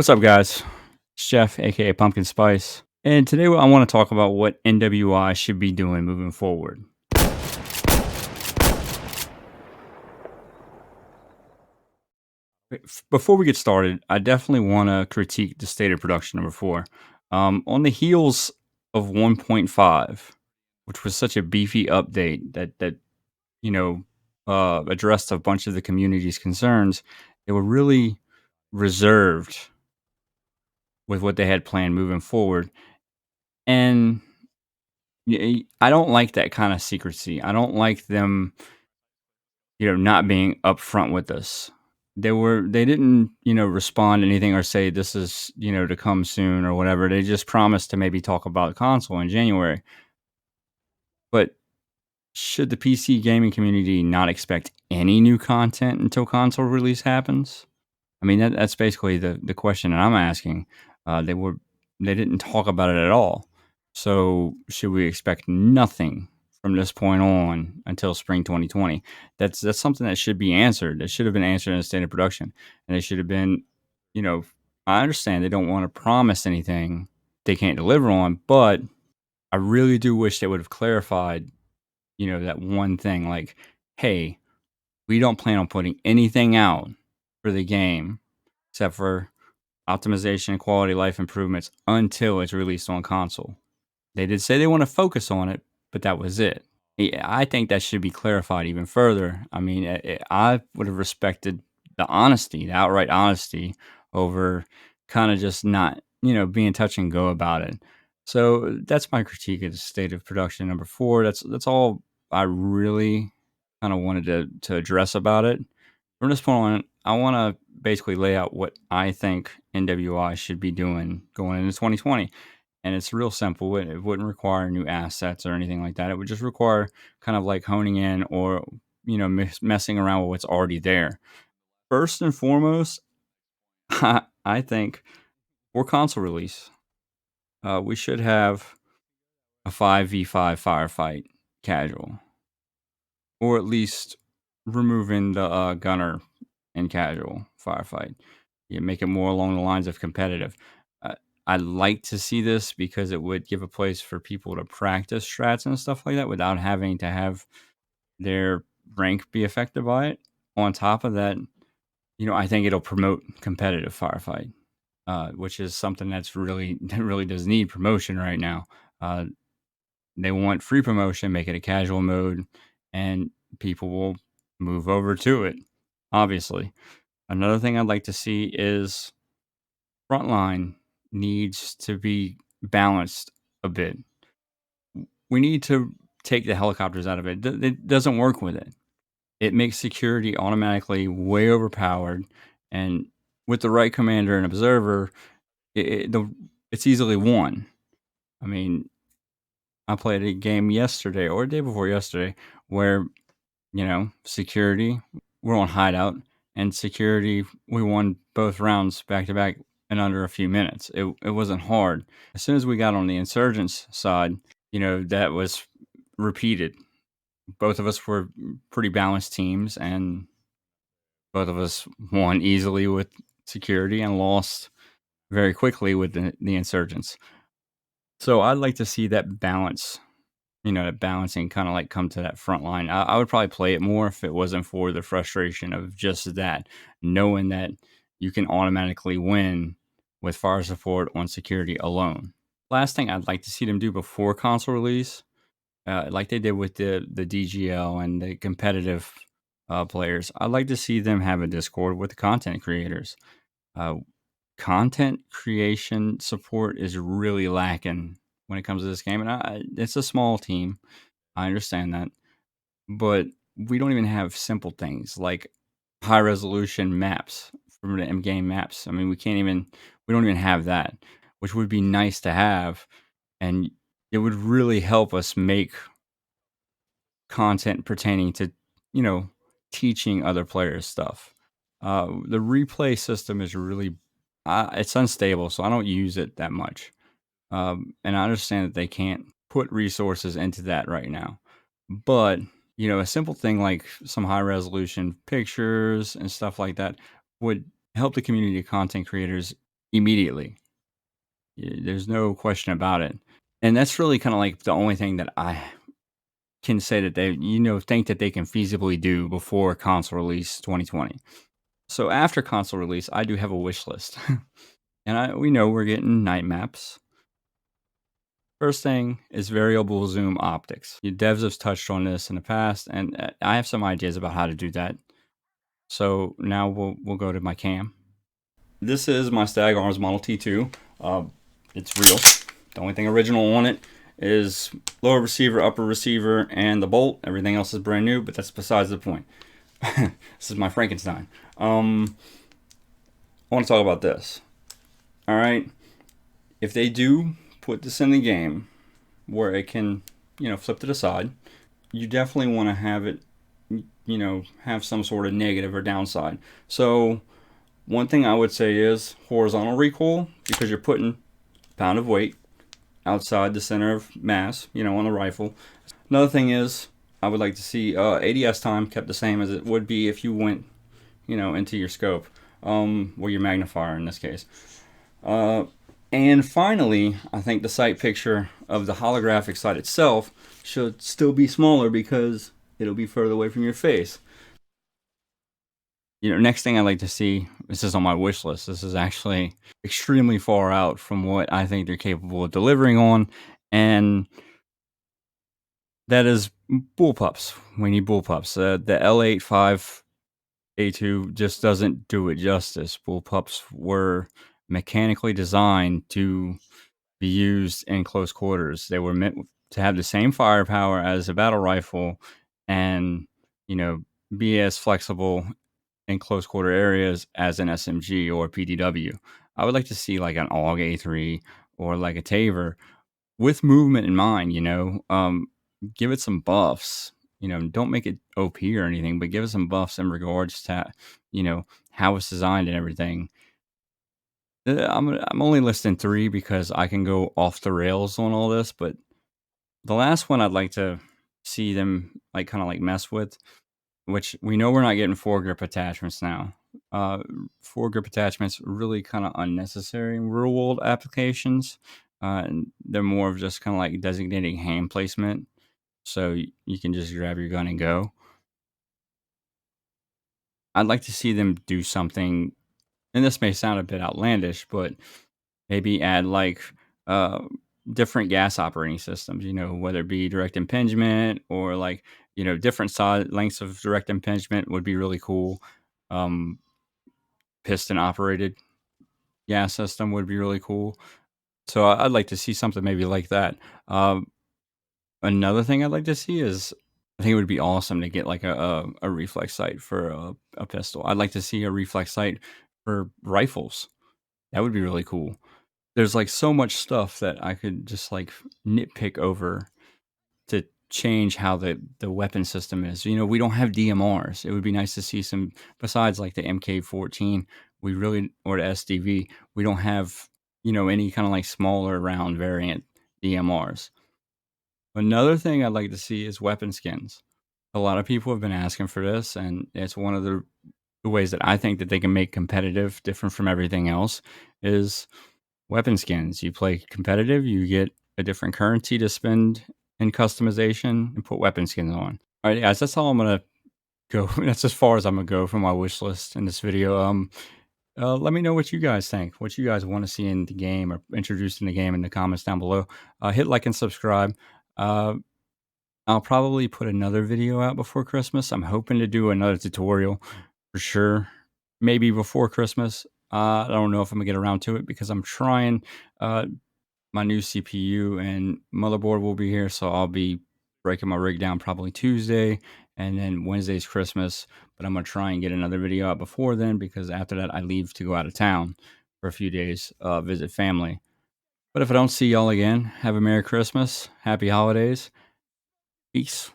What's up, guys? It's Jeff, aka Pumpkin Spice, and today I want to talk about what NWI should be doing moving forward. Before we get started, I definitely want to critique the state of production number four. On the heels of 1.5, which was such a beefy update that you know addressed a bunch of the community's concerns, they were really reserved with what they had planned moving forward, and I don't like that kind of secrecy. I don't like them, not being upfront with us. They didn't, respond to anything or say this is, to come soon or whatever. They just promised to maybe talk about console in January. But should the PC gaming community not expect any new content until console release happens? I mean, that's basically the question that I'm asking. They didn't talk about it at all. So should we expect nothing from this point on until spring 2020? That's something that should be answered. That should have been answered in a state of production, and it should have been, you know. I understand they don't want to promise anything they can't deliver on, but I really do wish they would have clarified, that one thing, like, hey, we don't plan on putting anything out for the game except for optimization and quality life improvements until it's released on console. They did say they want to focus on it, but that was it. Yeah, I think that should be clarified even further. I mean, I would have respected the honesty, the outright honesty, over kind of just not, being touch and go about it. So that's my critique of the state of production number four. That's all I really kind of wanted to address about it. From this point on, I want to basically lay out what I think NWI should be doing going into 2020. And it's real simple. It wouldn't require new assets or anything like that. It would just require kind of like honing in or, messing around with what's already there. First and foremost, I think for console release, we should have a 5v5 firefight casual, or at least removing the gunner in casual firefight. You make it more along the lines of competitive. Uh, I'd like to see this because it would give a place for people to practice strats and stuff like that without having to have their rank be affected by it. On top of that, I think it'll promote competitive firefight, which is something that's really that really does need promotion right now. Uh, they want free promotion, make it a casual mode, and people will move over to it. Obviously, another thing I'd like to see is frontline needs to be balanced a bit. We need to take the helicopters out of it. It doesn't work with it. It makes security automatically way overpowered, and with the right commander and observer, it's easily won. I mean, I played a game yesterday or the day before yesterday where security, we're on hideout, and security, we won both rounds back to back in under a few minutes. It wasn't hard. As soon as we got on the insurgents side, that was repeated. Both of us were pretty balanced teams, and both of us won easily with security and lost very quickly with the insurgents. So I'd like to see that balance, that balancing kind of like come to that front line. I would probably play it more if it wasn't for the frustration of just that, knowing that you can automatically win with fire support on security alone. Last thing I'd like to see them do before console release, like they did with the DGL and the competitive players, I'd like to see them have a Discord with the content creators. Uh, Content creation support is really lacking when it comes to this game, and it's a small team. I understand that, but we don't even have simple things like high resolution maps from the in-game maps. I mean, we don't even have that, which would be nice to have, and it would really help us make content pertaining to, you know, teaching other players stuff. The replay system is really, it's unstable, so I don't use it that much. And I understand that they can't put resources into that right now. But, a simple thing like some high resolution pictures and stuff like that would help the community of content creators immediately. There's no question about it. And that's really kind of like the only thing that I can say that they, think that they can feasibly do before console release 2020. So after console release, I do have a wish list. And we know we're getting night maps. First thing is variable zoom optics. You devs have touched on this in the past, and I have some ideas about how to do that. So now we'll go to my cam. This is my Stag Arms Model T2. It's real. The only thing original on it is lower receiver, upper receiver, and the bolt. Everything else is brand new, but that's besides the point. This is my Frankenstein. I want to talk about this. All right. If they do put this in the game where it can, flip to the side, you definitely want to have it, have some sort of negative or downside. So one thing I would say is horizontal recoil, because you're putting a pound of weight outside the center of mass, on the rifle. Another thing is I would like to see ADS time kept the same as it would be if you went, into your scope, or your magnifier in this case. And finally, I think the sight picture of the holographic sight itself should still be smaller because it'll be further away from your face. Next thing I'd like to see, this is on my wish list. This is actually extremely far out from what I think they're capable of delivering on. And that is bullpups. We need bullpups. The L85A2 just doesn't do it justice. Bullpups were mechanically designed to be used in close quarters. They were meant to have the same firepower as a battle rifle and, be as flexible in close quarter areas as an SMG or PDW. I would like to see like an AUG A3 or like a Taver with movement in mind, give it some buffs. Don't make it OP or anything, but give it some buffs in regards to, how it's designed and everything. I'm only listing 3 because I can go off the rails on all this, but the last one I'd like to see them like kind of like mess with, which we know we're not getting foregrip attachments now. Foregrip attachments really kind of unnecessary in real world applications. And they're more of just kind of like designating hand placement, so you can just grab your gun and go. I'd like to see them do something, and this may sound a bit outlandish, but maybe add like uh, different gas operating systems, whether it be direct impingement or like, different side lengths of direct impingement would be really cool. Um, Piston operated gas system would be really cool. So I'd like to see something maybe like that. Another thing I'd like to see is, I think it would be awesome to get like a reflex sight for a pistol. I'd like to see a reflex sight for rifles. That would be really cool. There's like so much stuff that I could just like nitpick over to change how the weapon system is. We don't have DMRs. It would be nice to see some, besides like the MK14, or the SDV, we don't have, any kind of like smaller round variant DMRs. Another thing I'd like to see is weapon skins. A lot of people have been asking for this, and it's one of the ways that I think that they can make competitive different from everything else is weapon skins. You play competitive, you get a different currency to spend in customization and put weapon skins on. All right, guys, that's all I'm gonna go. That's as far as I'm gonna go for my wish list in this video. Let me know what you guys think, what you guys want to see in the game or introduced in the game in the comments down below. Hit like and subscribe. I'll probably put another video out before Christmas. I'm hoping to do another tutorial for sure. Maybe before Christmas. I don't know if I'm gonna get around to it because I'm trying. My new CPU and motherboard will be here, so I'll be breaking my rig down probably Tuesday, and then Wednesday's Christmas. But I'm gonna try and get another video out before then, because after that I leave to go out of town for a few days, visit family. But if I don't see y'all again, have a Merry Christmas, Happy Holidays, peace.